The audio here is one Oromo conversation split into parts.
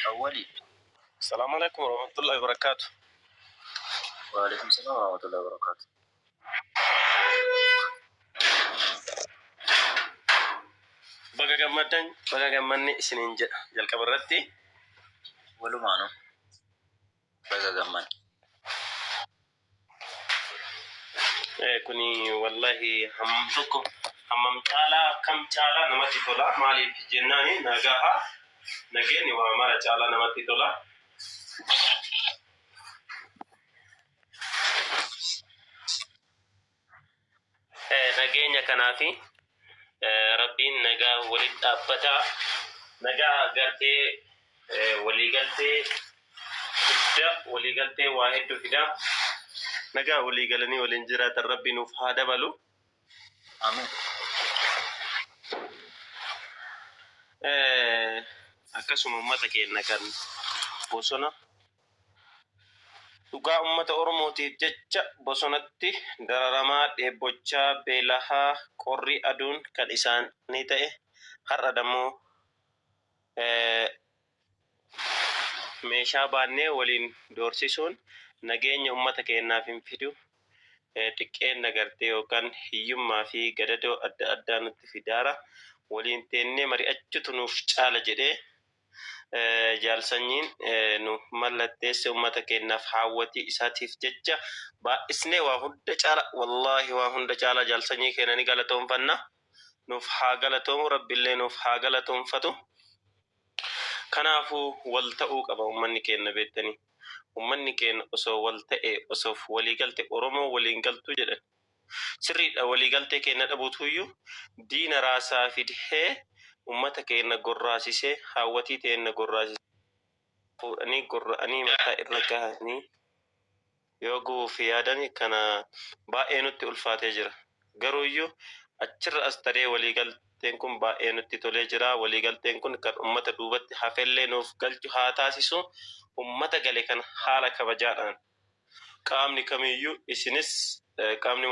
أولي. السلام عليكم ورحمة الله وبركاته. وعليكم السلام ورحمة الله وبركاته. Baga gammadan baga gammanni isinin jedha jalqaba irratti walumaanu baga gamman. kuni wallahi hammam tokko hammam caalaa kam caalaa namatti tola maaliif jennaani nagaha nageeni waa mara caalaa namatti tola. nageenya kanaafi rabbiin nagaa walitti dhaabbata nagaa gartee waliigaltee waa hedduu fida nagaa waliigalanii waliin jiraatan rabbi nuuf haa dabalu. Amiin. akkasuma ummata keenya kan bosona dhugaa ummata oromootiif jecha bosonatti dararamaa dheebochaa beelahaa qorri aduun kan isaanii ta'e har'a dammoo meeshaa baannee waliin doorsisuun nageenya ummata keenyaaf hin fidu xiqqeen nagartee yookaan hiyyummaa fi gadadoo adda addaa nutti fidaara waliin teennee mari'achuutu nuuf caala jedhee jaalsanyiin nu mallatteesse ummata keenyaaf haawwatii isaatiif jecha baay'isnee waa hunda caala wallahi waa hunda caala jaalsanyii keenya ni galatoonfanna nuuf haa galatoomu rabbillee nuuf haa galatoonfatu. Kanaafuu wal ta'uu qaba ummanni keenya beektanii ummanni keenya osoo wal ta'e osoo waliigalte Oromoo waliin galtuu jedhan sirriidha waliigaltee keenya dhabuutuyyuu diina raasaa fidhee ummata keenya gorraasisee haawwatii teenya gorraasisee fuudhanii gorra'anii mataa irra gahanii yoo guuf yaadani kana baay'ee nutti ulfaatee jira garuuyyuu achirra as taree waliigalteen kun baay'ee nutti tolee jira waliigalteen kun kan ummata duubatti hafellee nuuf galchu haa taasisu ummata gale kan haala kabajaadhaan qaamni kamiyyuu isinis qaamni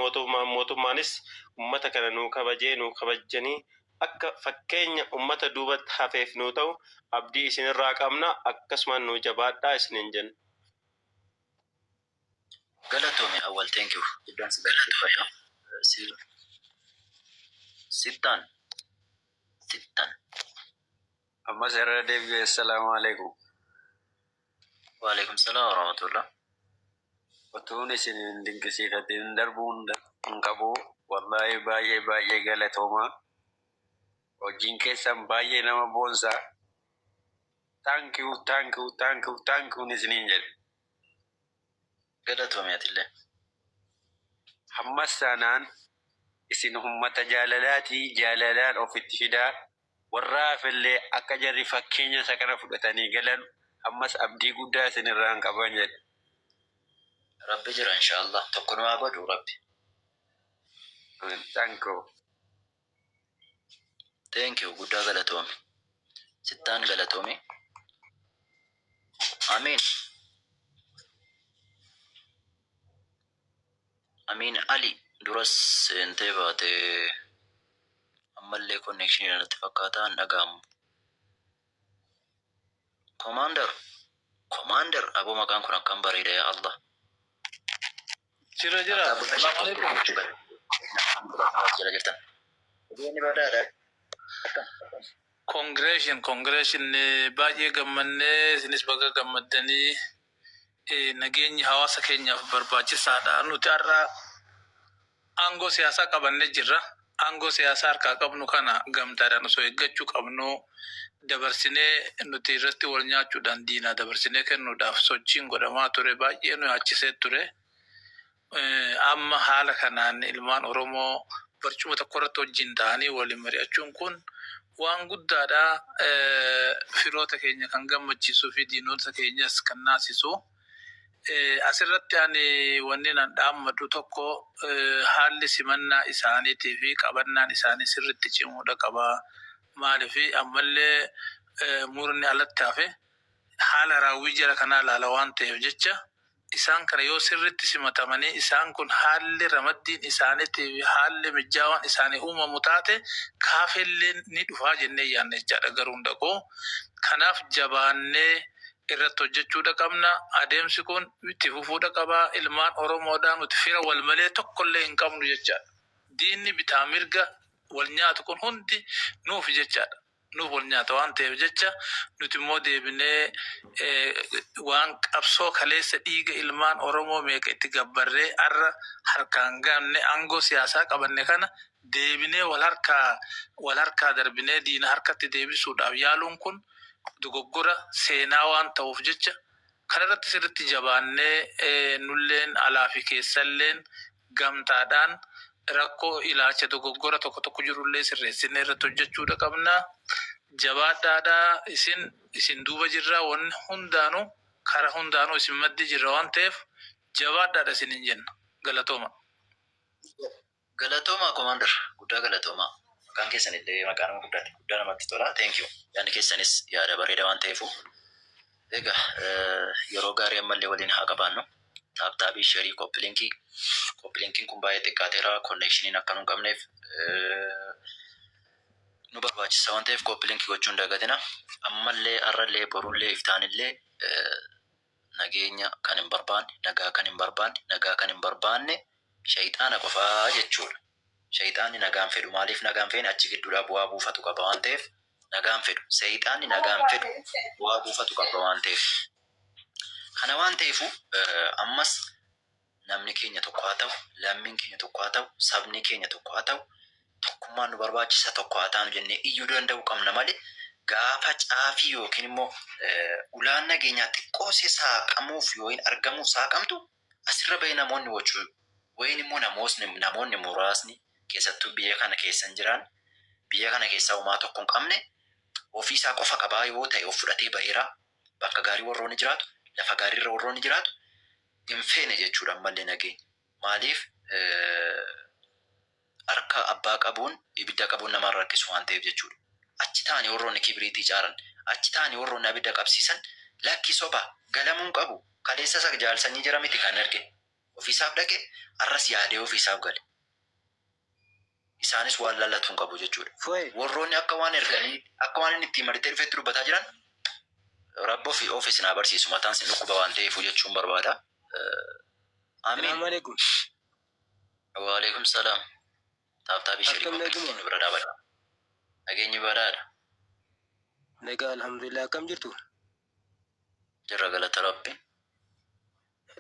mootummaanis ummata kana nuu kabajee nuu kabajanii akka fakkeenya ummata duubatti hafeef nuu ta'u abdii isinirraa qabna akkasumaan nuu jabaadhaa isinin jenna. Galatoomi awwal thank you. Iddaan si galateeffadha. Sittan. Amma sarara deebi'ee assalaamu alaikum. Wa alaikum salaam wa rahmatullah. Otuun isin dinqisiifatiin darbuun hin qabu wallahi baay'ee galatooma. Hojiin keessan baay'ee nama boonsa. Thank you isiniin jedhe. Galatoomi atillee. Hammas sanaan isin ummata jaalalaan ofitti fidaa warraafillee akka jarri fakkeenya isa kana fudhatanii galan ammas abdii guddaa isinirraa hin qaban jedhe. Rabbi jira inshallah tokko nu haa godhu rabbi. Thank you guddaa galatoomi. Sittaan galatoomi. Amiin. Amiin Ali duras intee baate ammallee connection natti fakkaata hin dhaga'amu. Commander aboo maqaan kun akkam bareeda yaa Allah. Jira. Congression baay'ee gammannee isinis baga gammaddanii nageenyi hawaasa keenyaaf barbaachisaadha. Nuti har'a aangoo siyaasaa qabannee jirra. Aangoo siyaasaa harkaa qabnu kana gamtaadhaan osoo eeggachuu qabnu dabarsinee nuti irratti wal nyaachuudhaan diinaa dabarsinee kennuudhaaf sochiin godhamaa ture baay'ee nu yaachisee ture. Amma haala kanaan ilmaan Oromoo barcuma tokko irratti wajjin ta'anii waliin mari'achuun kun waan guddaadha. Firoota keenya kan gammachiisuu fi diinota keenyas kan naasisu. Asirratti ani wanni nan dhaammadu tokko haalli simannaa isaaniitii fi qabannaan isaanii sirriitti cimuudha qaba. Maaliif ammallee murni alatti hafe haala raawwii jara kanaa ilaala waan ta'eef jecha isaan kana yoo sirritti simatamanii isaan kun haalli ramaddiin isaaniitti haalli mijaawaan isaanii uumamu taate kaafelleen ni dhufaa jennee yaanne jechaadha garuu hundaqoo. Kanaaf jabaannee irratti hojjechuudha qabna. Adeemsi kun itti fufuudha qabaa. Ilmaan Oromoodhaan nuti fira wal malee tokkollee hin qabnu jechaadha. Diinni bitaa mirga wal nyaatu kun hundi nuuf jechaadha. Nuuf wal nyaata waan ta'eef jecha nuti immoo deebinee waan qabsoo kaleessa dhiiga ilmaan Oromoo meeqa itti gabbarree har'a harkaan gaanne aangoo siyaasaa qabanne kana deebinee wal harkaa darbinee diina harkatti deebisuudhaaf yaaluun kun dogoggora seenaa waan ta'uuf jecha kanarratti sirriitti jabaannee nulleen alaa fi keessalleen gamtaadhaan rakkoo ilaalcha dogoggora tokko jirullee sirreessinee irratti hojjechuudha qabna. Jabaadhaadhaa isin duuba jirraa wanni hundaanuu karaa hundaanuu isin maddi jirra waan ta'eef jabaadhaadha isin hin jenna. Galatooma. Galatooma Commander. Guddaa galatooma. Maqaan keessanillee maqaa nama guddaati. Guddaa namatti tola. Thank you. Yaadni keessanis yaada bareedaa waan ta'eefu. Egaa yeroo gaarii ammallee waliin haa qabaannu. Taaptaabii sharii koppiliinkiin kun baay'ee xiqqaateera. Konneekshiniin akka nu hin qabneef nu barbaachisa waan ta'eef koppiliinkii gochuun dagatina. Ammallee har'allee borullee iftaanillee nageenya kan hin barbaanne, nagaa kan hin barbaanne, nagaa kan hin barbaanne shayxaana qofaa jechuudha. Shayxaanni nagaan fedhu. Maaliif nagaan feene achi gidduudhaa bu'aa buufatu qaba waan ta'eef nagaan fedhu. Shayxaanni nagaan fedhu bu'aa buufatu qaba waan ta'eef. Kana waan ta'eefu ammas namni keenya tokko haa ta'u, lammiin keenya tokko haa ta'u, sabni keenya tokko haa ta'u, tokkummaan nu barbaachisa tokko haa taanu jennee iyyuu danda'u qabna malee gaafa caafii yookiin immoo ulaan nageenyaa xiqqoo saaqamuuf yoo hin argamuuf saaqamtu asirra bahee namoonni wachuu wayin immoo namoonni muraasni keessattuu biyya kana keessan jiran biyya kana keessaa uumaa tokko hin qabne ofiisaa qofa qabaa yoo ta'e of fudhatee baheera bakka gaarii warroonni jiraatu lafa gaariirra warroonni jiraatu hin feene jechuudha ammallee nageenya. Maaliif harka abbaa qabuun ibidda qabuun nama rakkisu waan ta'eef jechuudha. Achi taa'anii warroonni kibiriitii caaran achi taa'anii warroonni abidda qabsiisan lakki soba galamuun qabu kaleessa isa jaalsanii jira miti kan erge ofiisaaf dhaqe arras yaadee ofiisaaf gale. Isaanis waan lallatuun qabu jechuudha. Warroonni akka waan erganii akka waan inni ittiin maritee dhufetti dubbataa jiran Rabbo fi ofiisin abarsiisu mataan sin dhukkuba waan ta'eef jechuun barbaada. Amiin. Wa alaikum salaam. Taaptaabii sharii koppiliinkiin nu bira dhaabadha. Nageenyi badaadha. Nagaa alhamdulillah akkam jirtu? Jirra galata Rabbi.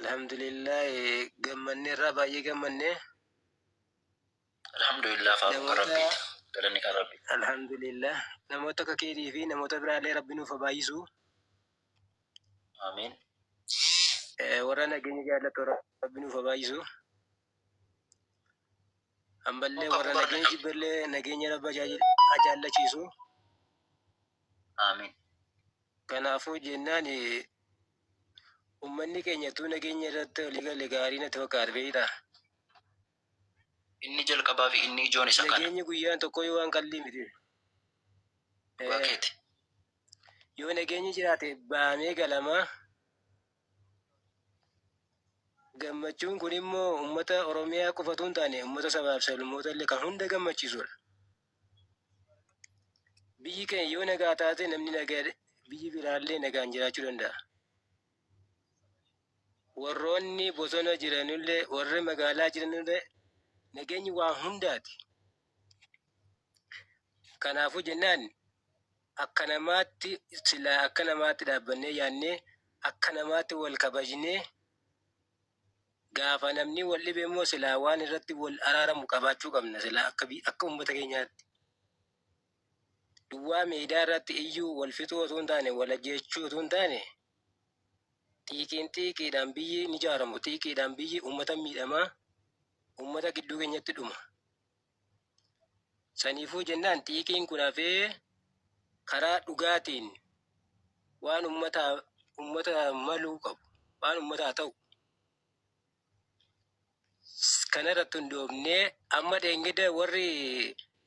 Alhamdulillah gammannee irraa baay'ee gammannee. Alhamdulillah faafuun Rabbiiti. Galanni kan Rabbi. Alhamdulillah namoota akka keetii fi namoota biraallee Rabbi nuuf baay'isu. Amiin. Warra nageenya jaallatu Rabbi nuuf baay'isu. Ammallee warra nageenya jibballee nageenya Rabba jaallachiisu. Amiin. Kanaafuu jennaan ummanni keenyatu nageenya irratti waliigalee gaarii natti fakkaata beektaa? Inni jalqabaa fi inni ijoon isa kana. Nageenyi guyyaan tokko yoo waan qalbii miti. Waakeeti. Yoo nageenyi jiraate baamee galamaa. Gammachuun kun immoo uummata Oromiyaa qofatu hin taane uummata sabaaf sablammoota illee kan hunda gammachiisudha. Biyyi keenya yoo nagaa taate namni nagaa biyyi biraallee nagaan jiraachuu danda'a. Warroonni bosona jiranillee warri magaalaa jiranillee nageenyi waan hundaati. Kanaafuu jennaan akka namaatti dhaabbannee yaannee akka namaatti wal kabajnee gaafa namni wal dhibe immoo silaa waan irratti wal araaramu qabaachuu qabna silaa akka uummata keenyaatti. Duwwaa meedaa irratti iyyuu wal fixuu otoo hin taane wal ajjeechuu otoo hin taane xiiqiidhaan biyyi ni ijaaramu. Xiiqiidhaan biyyi uummata miidhamaa uummata gidduu keenyatti dhuma. Saniifuu jennaan xiiqiin kun hafee karaa dhugaatiin waan uummata maluu qabu waan uummataa ta'u. Kana irratti hundoofnee amma dheengida warri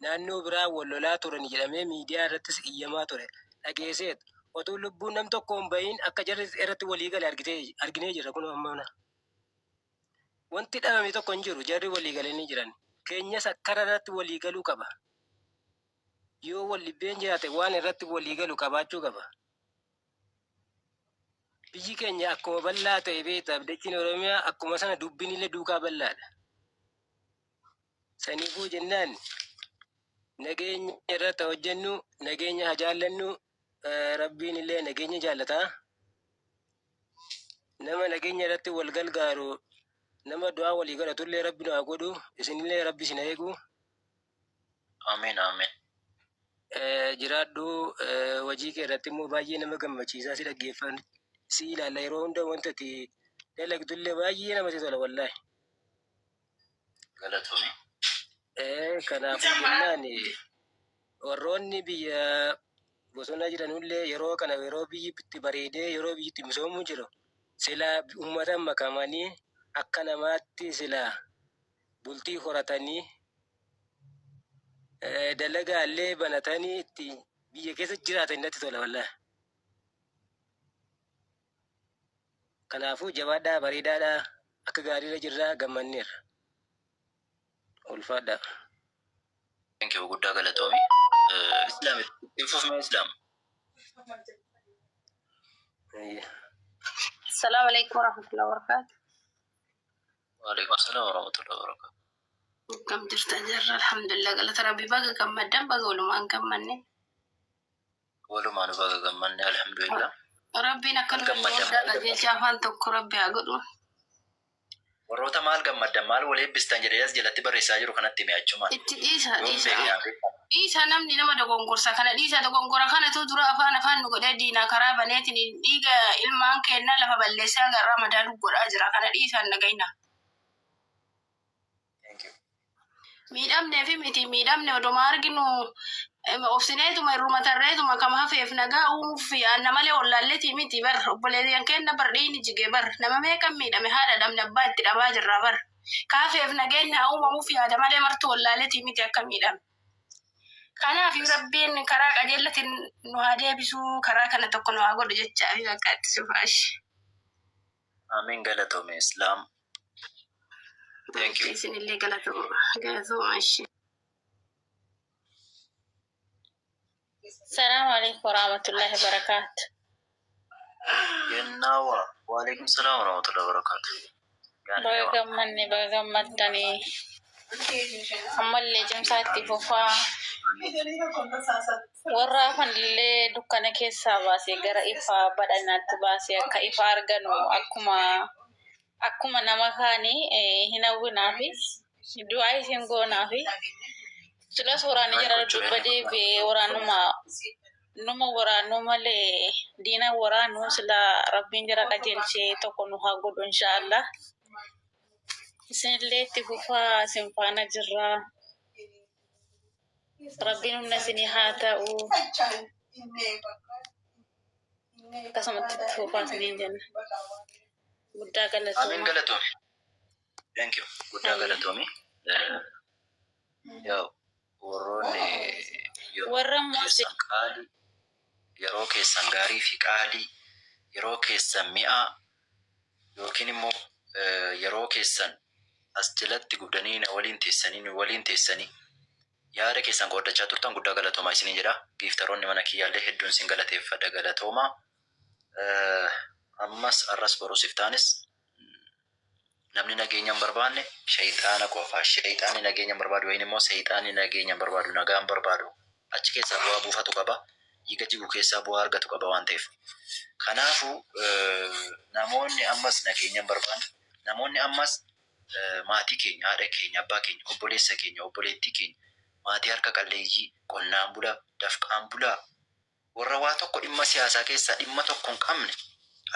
naannoo biraa wal lolaa turan jedhamee miidiyaa irrattis iyyamaa ture. Dhageesseet otuu lubbuun nam tokko hin bahin akka jarri irratti walii gale arginee jirra kun ammana. Wanti dhabame tokko hin jiru jarri walii galanii jiran. Keenyas akkara irratti walii galuu qaba. Yoo wal dhibbeen jiraate waan irratti walii galu qabaachuu qaba. Biyyi keenya akkuma bal'aa ta'e beektaaf dachiin Oromiyaa akkuma sana dubbiin illee duukaa bal'aadha. Saniifuu jennaan nageenya irratti hojjennu, nageenya haa jaallannu, rabbiin illee nageenya jaallataa. Nama nageenya irratti wal gargaaru, nama du'aa walii godhatullee rabbi nu haa godhu, isinillee rabbi isin eegu. Ameen ameen. Jiraadhu hojii kee irratti immoo baay'ee nama gammachiisaa si dhaggeeffan. Si ilaalla yeroo hunda wanta ati dalagdullee baay'ee namatti tola wallaahi. Galatoomi. Kanaafuu jennaan warroonni biyya bosona jiranullee yeroo kana yeroo biyyi itti bareedee yeroo biyyi itti misoomuu jiru silaa uummata makamanii akka namaatti silaa bultii horatanii dalagaallee banatanii itti biyya keessa jiraatan natti tola wallaahi. Kanaafuu jabaadhaa bareedaadhaa akka gaariirra jirraa gammanneerra. Ulfaadhaa. Thank you guddaa galatoomi. Islaam ifufme Islaam. Assalamu alaikum warahmatullahi wabarakatuh. Wa alaikum assalam warahmatullahi wabarakatuh. Kam jirta jarra alhamdulillah galata rabbi baga gammadan baga walumaan gammanne. Walumaan baga gammanne alhamdulillah. Rabbiin akkana gammadan qajeelcha afaan tokko rabbi haa godhu. Warroota maal gammadan maal wal eebbistan jedhee as jalatti barreessaa jiru kanatti mi'aachuma. Itti dhiisa namni nama dogongorsa kana dhiisa dogongora kanatu dura afaan nu godhee diinaa karaa baneetiin dhiiga ilmaan kennaa lafa balleessaa garraa madaaluu godhaa jira kana dhiisaan nagayna. Miidhamnee fi miti miidhamne oduma arginu obsineetuma irrumatarreetuma kam hafeef nagaa uumuuf yaanna malee ollaalleetii miti bar obboleeyyan kenna bar dhiini jige bar nama meeqan miidhame haadha dhabne abbaa itti dhabaa jirra bar kaafeef nageenya uumamuuf yaada malee martu ollaalleetii miti akka miidhame. Kanaaf rabbiin karaa qajeellatiin nu haa deebisuu karaa kana tokko nu haa godhu jechaa fi bakka itti sufaashi. Amiin galatoome Islaam. Thank you. Isinillee galatooma ishee. السلام عليكم ورحمة الله وبركاته. Yennawa. Wa alaikum salam warahmatullahi wabarakatuh. Bagaimana amal jam saati fufa warra fanillee dukkana keessaa baasee gara ifa badhaadhinaatti baasee akka ifa arganu akkuma nama kaanii hin hawwinaa fi du'aa isin goonaa fi sila suuraan jara dubbadee bee numa waraanuu malee diina waraanuu sila rabbiin jara qajeelchee tokko nu haa godhu inshaallah. Isinillee itti fufaa isin faana jirraa. Rabbiin humna isinii haa ta'u. Akkasumatti itti fufaa isiniin jenna. Guddaa galatoomi. Amiin galatoome. Thank you. Guddaa galatoomi. Warroonni yeroo keessan gaarii fi qaalii yeroo keessan mi'aa yookiin immoo yeroo keessan as jalatti gudanii waliin teessanii yaada keessan qoodachaa turtan guddaa galatoomaa isinii jedha. Giiftaroonni mana kiyyaallee hedduun isin galateeffadha galatoomaa. Ammas arras boruusif taanis namni nageenya hin barbaanne shayxaana qofa. Shayxaanni nageenya hin barbaadu wayin immoo shayxaanni nageenya hin barbaadu nagaa hin barbaadu. Achi keessaa bu'aa buufatu qaba. Dhiiga jigu keessaa bu'aa argatu qaba waan ta'eef. Kanaafuu namoonni ammas nageenya hin barbaanne namoonni ammas maatii keenya, haadha keenya, abbaa keenya, obboleessa keenya, obboleettii keenya, maatii harka qalleeyyii, qonnaan bulaa, dafqaan bulaa warra waa tokko dhimma siyaasaa keessaa dhimma tokko hin qabne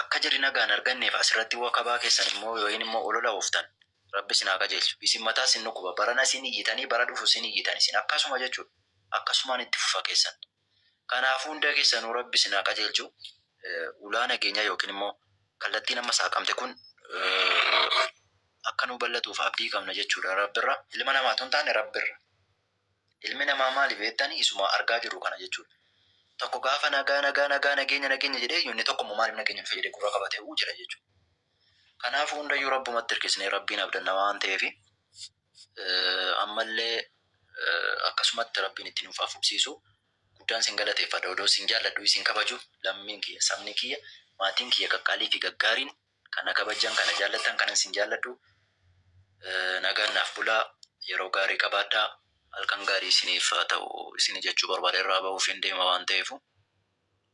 akka jirri nagaan arganneef asirratti wakabaa keessan immoo yookiin immoo olola ooftan rabbi isin haa qajeelchu. Isin mataa isin nuquba barana isin iyyitanii bara dhufu isin iyyitan isin akkasuma jechuudha. Akkasumaan itti fufa keessan. Kanaafuu hunda keessanuu rabbi isin haa qajeelchu. Ulaa nageenyaa yookiin immoo kallattiin amma saaqamte kun akka nu bal'atuuf abdii qabna jechuudha rabbirra. Ilma namaatu hin taane rabbirra. Ilmi namaa maali beektanii isuma argaa jiru kana jechuudha. tokko gaafa nagaa nageenya jedhee inni tokko maaliif nageenya fayyadee gurra qabatee jira jechuudha. Kanaafuu hundayyuu rabbumatti hirkisnee rabbiin abdanna waan ta'eef ammallee akkasumatti rabbiin ittiin nuuf fufsiisu guddaan sin galateeffadha. Odoo sin jaalladhu isin kabaju lammiin kiyya sabni kiyya maatiin kiyya qaqqaalii fi gaggaariin kana kabajan kana jaallatan kana sin jaalladhu nagaan naaf bulaa yeroo gaarii qabaadhaa halkan gaarii isiniif ta'u isin jechuu barbaade irraa ba'uuf hin deema waan ta'eef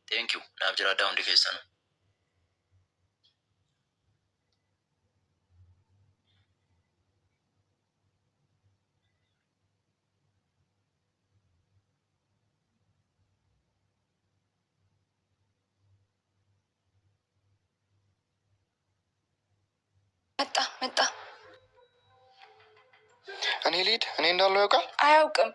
thank you naaf jiraadhaa hundi keessan. መጣ እኔ ልሂድ እኔ እንዳለው ያውቃል አያውቅም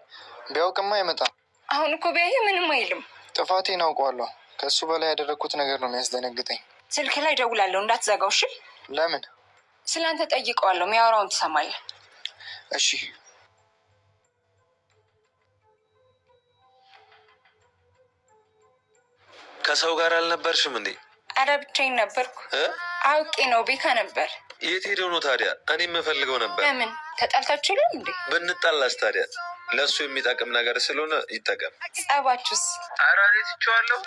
ቢያውቅማ አይመጣም አሁን እኮ ቢያይ ምንም አይልም ጥፋቴን አውቀዋለሁ ከሱ በላይ ያደረኩት ነገር ነው የሚያስደነግጠኝ ስልክ ላይ ደውላለሁ እንዳትዘጋው እሺ ለምን ስላንተ ጠይቀዋለሁ የሚያወራውን ትሰማለህ እሺ ከሰው ጋር አልነበርሽም እንዴ ኧረ ብቻዬን ነበርኩ አውቄ ነው ቤካ ነበር የት ሄደው ነው ታዲያ እኔ የምፈልገው ነበር ለምን ተጣልታችሁ የለም እንዴ ብንጣላስ ታዲያ ለሱ የሚጠቅም ነገር ስለሆነ ይጠቀም ጸባችሁስ ኧረ እኔ ትቼዋለሁ